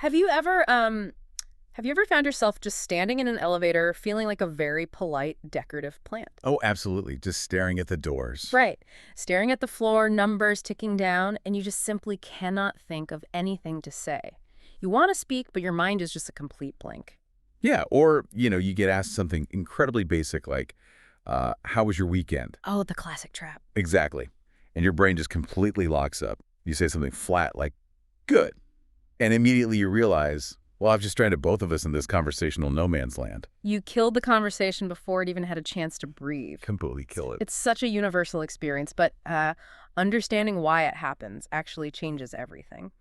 Have you ever found yourself just standing in an elevator feeling like a very polite, decorative plant? Oh, absolutely. Just staring at the doors. Right. Staring at the floor, numbers ticking down, and you just simply cannot think of anything to say. You want to speak, but your mind is just a complete blank. Yeah, or, you get asked something incredibly basic like, how was your weekend? Oh, the classic trap. Exactly. And your brain just completely locks up. You say something flat like, good. And immediately you realize, well, I've just stranded both of us in this conversational no man's land. You killed the conversation before it even had a chance to breathe. Completely kill it. It's such a universal experience, but understanding why it happens actually changes everything.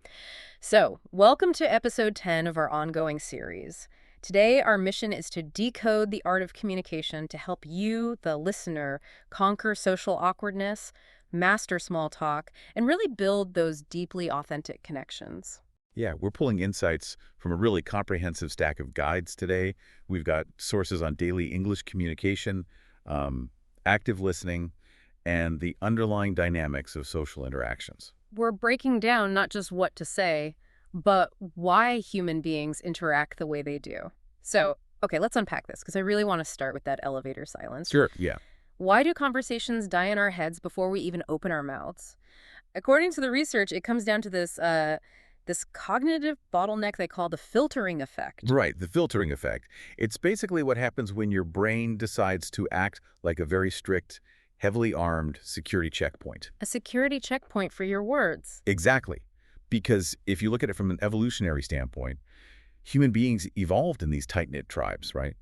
So, welcome to episode 10 of our ongoing series. Today, our mission is to decode the art of communication to help you, the listener, conquer social awkwardness, master small talk, and really build those deeply authentic connections. Yeah, we're pulling insights from a really comprehensive stack of guides today. We've got sources on daily English communication, active listening, and the underlying dynamics of social interactions. We're breaking down not just what to say, but why human beings interact the way they do. So, okay, let's unpack this because I really want to start with that elevator silence. Sure, yeah. Why do conversations die in our heads before we even open our mouths? According to the research, it comes down to this cognitive bottleneck they call the filtering effect. Right, the filtering effect. It's basically what happens when your brain decides to act like a very strict, heavily armed security checkpoint. A security checkpoint for your words. Exactly. Because if you look at it from an evolutionary standpoint, human beings evolved in these tight-knit tribes, right?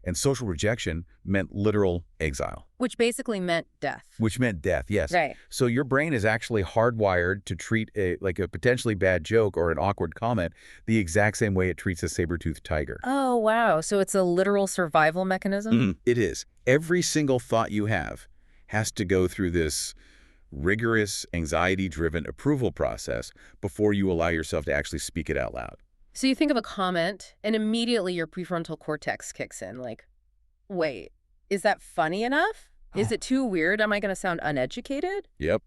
And social rejection meant literal exile, Which basically meant death. which meant death, yes. Right. So your brain is actually hardwired to treat like a potentially bad joke or an awkward comment the exact same way it treats a saber-toothed tiger. Oh, wow. So it's a literal survival mechanism? It is. Every single thought you have has to go through this rigorous, anxiety-driven approval process before you allow yourself to actually speak it out loud. So you think of a comment, and immediately your prefrontal cortex kicks in, like, wait, is that funny enough? Is it too weird? Am I going to sound uneducated? Yep.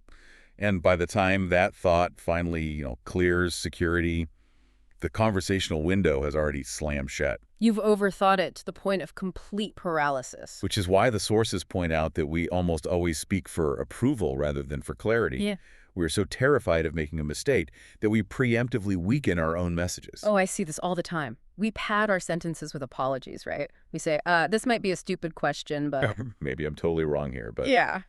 And by the time that thought finally, clears security, the conversational window has already slammed shut. You've overthought it to the point of complete paralysis. Which is why the sources point out that we almost always speak for approval rather than for clarity. Yeah. We're so terrified of making a mistake that we preemptively weaken our own messages. Oh, I see this all the time. We pad our sentences with apologies, right? We say, this might be a stupid question, but... Maybe I'm totally wrong here, but... Yeah.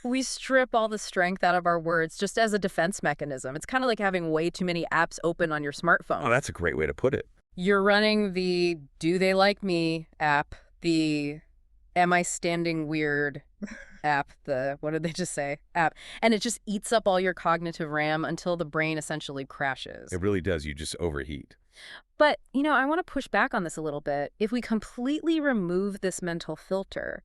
We strip all the strength out of our words just as a defense mechanism. It's kind of like having way too many apps open on your smartphone. Oh, that's a great way to put it. You're running the Do They Like Me app, the Am I Standing Weird app, the what did they just say app, and it just eats up all your cognitive RAM until the brain essentially crashes. It really does. You just overheat. But, I want to push back on this a little bit. If we completely remove this mental filter,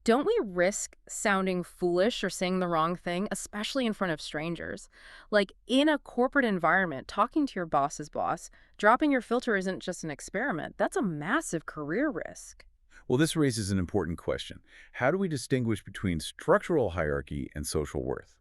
don't we risk sounding foolish or saying the wrong thing, especially in front of strangers? Like in a corporate environment, talking to your boss's boss, dropping your filter isn't just an experiment. That's a massive career risk. Well, this raises an important question. How do we distinguish between structural hierarchy and social worth?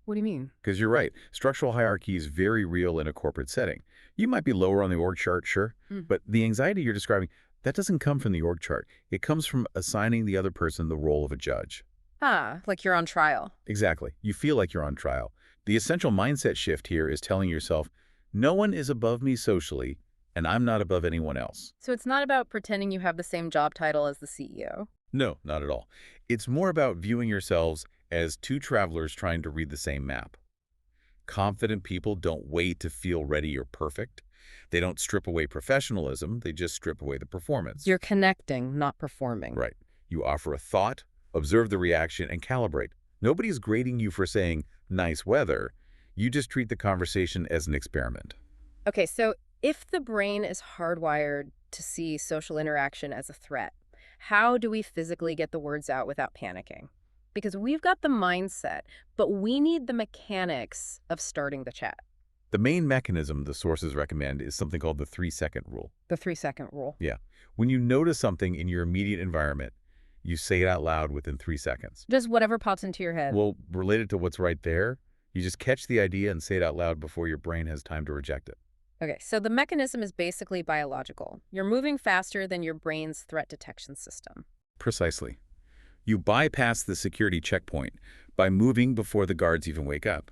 What do you mean? Because you're right, structural hierarchy is very real in a corporate setting. You might be lower on the org chart, sure, but the anxiety you're describing, that doesn't come from the org chart. It comes from assigning the other person the role of a judge. Ah, like you're on trial. Exactly. You feel like you're on trial. The essential mindset shift here is telling yourself, no one is above me socially, and I'm not above anyone else. So it's not about pretending you have the same job title as the CEO. No, not at all. It's more about viewing yourselves as two travelers trying to read the same map. Confident people don't wait to feel ready or perfect. They don't strip away professionalism, they just strip away the performance. You're connecting, not performing. Right. You offer a thought, observe the reaction, and calibrate. Nobody's grading you for saying, nice weather. You just treat the conversation as an experiment. Okay, so if the brain is hardwired to see social interaction as a threat, how do we physically get the words out without panicking? Because we've got the mindset, but we need the mechanics of starting the chat. The main mechanism the sources recommend is something called the 3-second rule. The 3-second rule. Yeah. When you notice something in your immediate environment, you say it out loud within 3 seconds. Just whatever pops into your head. Well, related to what's right there, you just catch the idea and say it out loud before your brain has time to reject it. Okay, so the mechanism is basically biological. You're moving faster than your brain's threat detection system. Precisely. You bypass the security checkpoint by moving before the guards even wake up.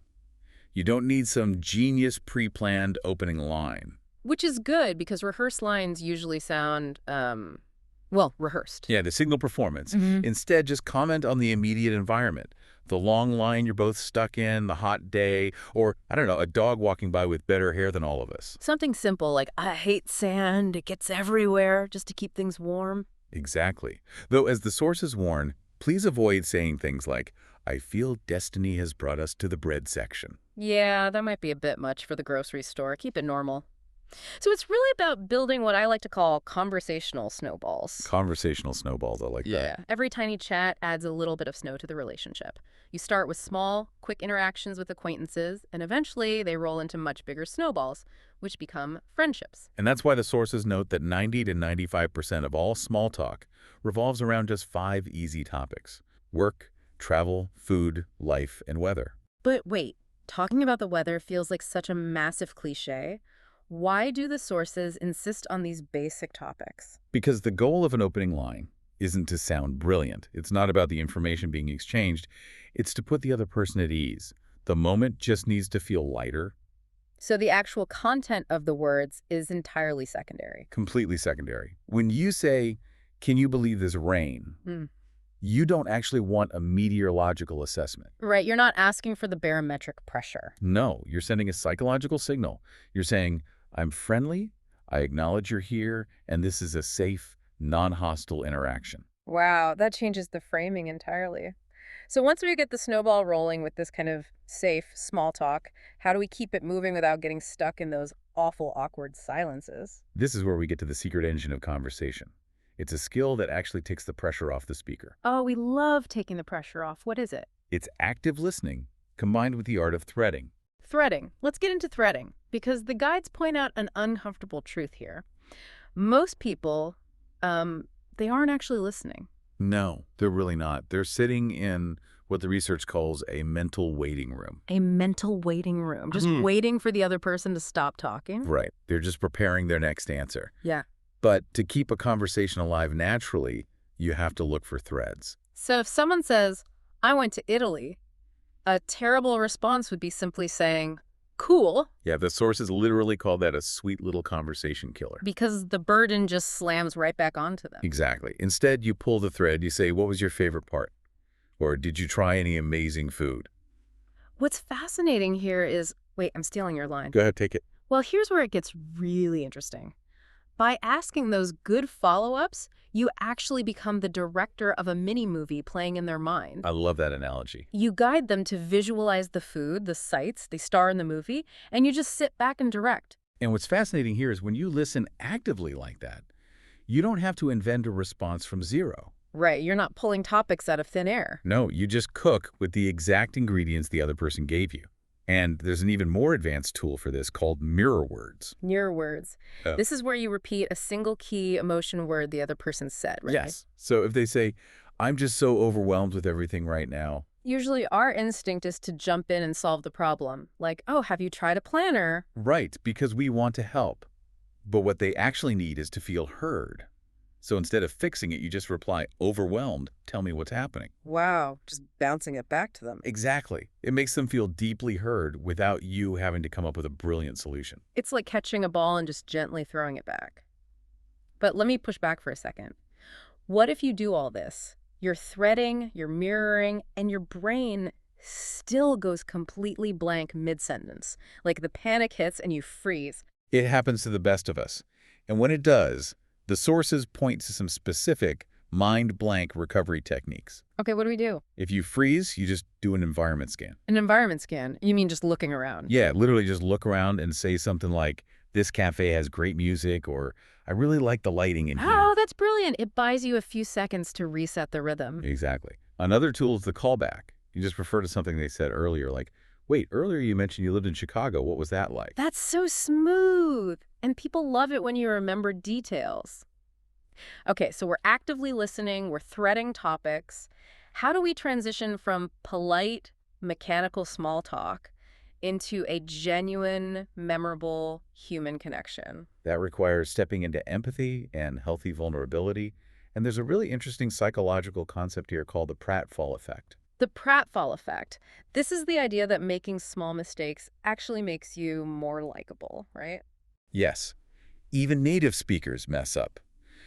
You don't need some genius pre-planned opening line. Which is good because rehearsed lines usually sound, well, rehearsed. Yeah, the signal performance. hmm Instead, just comment on the immediate environment. The long line you're both stuck in, the hot day, or, I don't know, a dog walking by with better hair than all of us. Something simple like, I hate sand, it gets everywhere, just to keep things warm. Exactly. Though, as the sources warn, please avoid saying things like, I feel destiny has brought us to the bread section. Yeah, that might be a bit much for the grocery store. Keep it normal. So it's really about building what I like to call conversational snowballs. Conversational snowballs, I like that. Every tiny chat adds a little bit of snow to the relationship. You start with small, quick interactions with acquaintances, and eventually they roll into much bigger snowballs, which become friendships. And that's why the sources note that 90 to 95% of all small talk revolves around just 5 easy topics: work, travel, food, life, and weather. But wait, talking about the weather feels like such a massive cliche. Why do the sources insist on these basic topics? Because the goal of an opening line isn't to sound brilliant. It's not about the information being exchanged. It's to put the other person at ease. The moment just needs to feel lighter, So the actual content of the words is entirely secondary. completely secondary. When you say, can you believe this rain? Hmm. You don't actually want a meteorological assessment. Right, you're not asking for the barometric pressure. No, you're sending a psychological signal. You're saying, I'm friendly, I acknowledge you're here, and this is a safe, non-hostile interaction. Wow, that changes the framing entirely. So once we get the snowball rolling with this kind of safe, small talk, how do we keep it moving without getting stuck in those awful, awkward silences? This is where we get to the secret engine of conversation. It's a skill that actually takes the pressure off the speaker. Oh, we love taking the pressure off. What is it? It's active listening combined with the art of threading. Threading. Let's get into threading, because the guides point out an uncomfortable truth here. Most people, they aren't actually listening. No, they're really not. They're sitting in what the research calls a mental waiting room. A mental waiting room, just waiting for the other person to stop talking. Right. They're just preparing their next answer. Yeah. But to keep a conversation alive naturally, you have to look for threads. So if someone says, I went to Italy, a terrible response would be simply saying, cool, Yeah, the sources literally call that a sweet little conversation killer. because the burden just slams right back onto them. Exactly. Instead, you pull the thread. You say, what was your favorite part? Or did you try any amazing food? What's fascinating here is, wait, I'm stealing your line. Go ahead, take it. Well, here's where it gets really interesting. By asking those good follow-ups, you actually become the director of a mini-movie playing in their mind. I love that analogy. You guide them to visualize the food, the sights, they star in the movie, and you just sit back and direct. And what's fascinating here is when you listen actively like that, you don't have to invent a response from zero. Right, you're not pulling topics out of thin air. No, you just cook with the exact ingredients the other person gave you. And there's an even more advanced tool for this called mirror words. Mirror words. Oh. This is where you repeat a single key emotion word the other person said, right? Yes. So if they say, I'm just so overwhelmed with everything right now. Usually our instinct is to jump in and solve the problem. Like, oh, have you tried a planner? Right, because we want to help. But what they actually need is to feel heard. So instead of fixing it, you just reply, overwhelmed, tell me what's happening. Wow, just bouncing it back to them. Exactly. It makes them feel deeply heard without you having to come up with a brilliant solution. It's like catching a ball and just gently throwing it back. But let me push back for a second. What if you do all this? You're threading, you're mirroring, and your brain still goes completely blank mid-sentence. Like the panic hits and you freeze. It happens to the best of us. And when it does, the sources point to some specific mind-blank recovery techniques. Okay, what do we do? If you freeze, you just do an environment scan. An environment scan? You mean just looking around? Yeah, literally just look around and say something like, this cafe has great music, or I really like the lighting in here. Oh, that's brilliant. It buys you a few seconds to reset the rhythm. Exactly. Another tool is the callback. You just refer to something they said earlier, like, wait, earlier you mentioned you lived in Chicago. What was that like? That's so smooth. And people love it when you remember details. Okay, so we're actively listening, we're threading topics. How do we transition from polite, mechanical small talk into a genuine, memorable human connection. That requires stepping into empathy and healthy vulnerability. And there's a really interesting psychological concept here called the pratfall effect. The pratfall effect. This is the idea that making small mistakes actually makes you more likable, right? Yes, even native speakers mess up.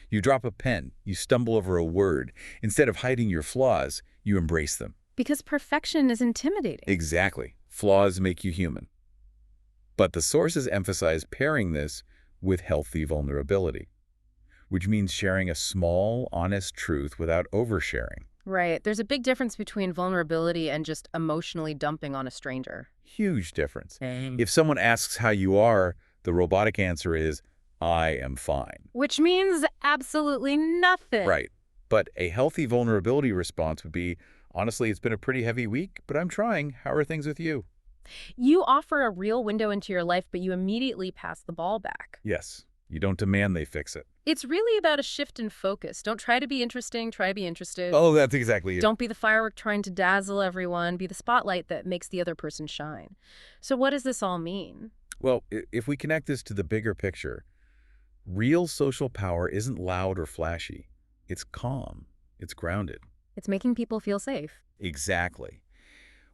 You drop a pen, you stumble over a word. Instead of hiding your flaws, you embrace them. Because perfection is intimidating. Exactly. Flaws make you human. But the sources emphasize pairing this with healthy vulnerability, which means sharing a small, honest truth without oversharing. Right. There's a big difference between vulnerability and just emotionally dumping on a stranger. Huge difference. Same. If someone asks how you are, the robotic answer is, I am fine. Which means absolutely nothing. Right. But a healthy vulnerability response would be, honestly, it's been a pretty heavy week, but I'm trying. How are things with you? You offer a real window into your life, but you immediately pass the ball back. Yes. You don't demand they fix it. It's really about a shift in focus. Don't try to be interesting, try to be interested. Oh, that's exactly it. Don't be the firework trying to dazzle everyone. Be the spotlight that makes the other person shine. So what does this all mean? Well, if we connect this to the bigger picture, real social power isn't loud or flashy. It's calm. It's grounded. It's making people feel safe. Exactly.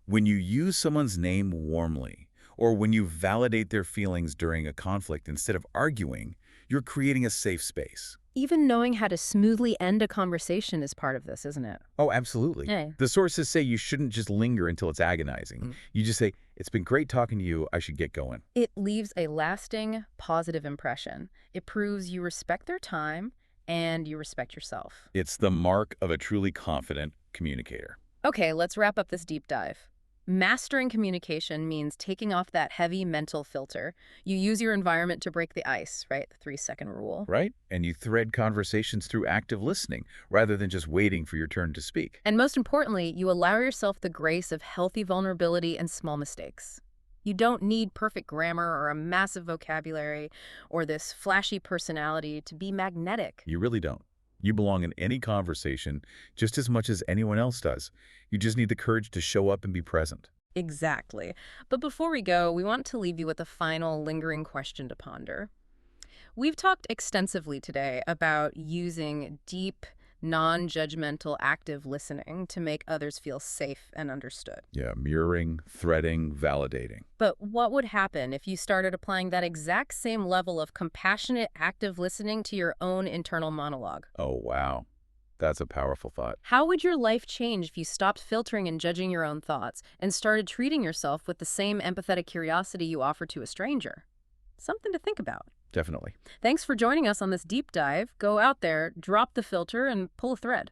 When you use someone's name warmly, or when you validate their feelings during a conflict instead of arguing, you're creating a safe space. Even knowing how to smoothly end a conversation is part of this, isn't it? Oh, absolutely. Yeah. The sources say you shouldn't just linger until it's agonizing. You just say, it's been great talking to you. I should get going. It leaves a lasting, positive impression. It proves you respect their time and you respect yourself. It's the mark of a truly confident communicator. Okay, let's wrap up this deep dive. Mastering communication means taking off that heavy mental filter. You use your environment to break the ice, right? The 3-second rule. Right? And you thread conversations through active listening rather than just waiting for your turn to speak. And most importantly, you allow yourself the grace of healthy vulnerability and small mistakes. You don't need perfect grammar or a massive vocabulary or this flashy personality to be magnetic. You really don't. You belong in any conversation just as much as anyone else does. You just need the courage to show up and be present. Exactly. But before we go, we want to leave you with a final lingering question to ponder. We've talked extensively today about using deep, non-judgmental, active listening to make others feel safe and understood. Yeah, mirroring, threading, validating. But what would happen if you started applying that exact same level of compassionate, active listening to your own internal monologue? Oh, wow. That's a powerful thought. How would your life change if you stopped filtering and judging your own thoughts and started treating yourself with the same empathetic curiosity you offer to a stranger? Something to think about. Definitely. Thanks for joining us on this deep dive. Go out there, drop the filter, and pull a thread.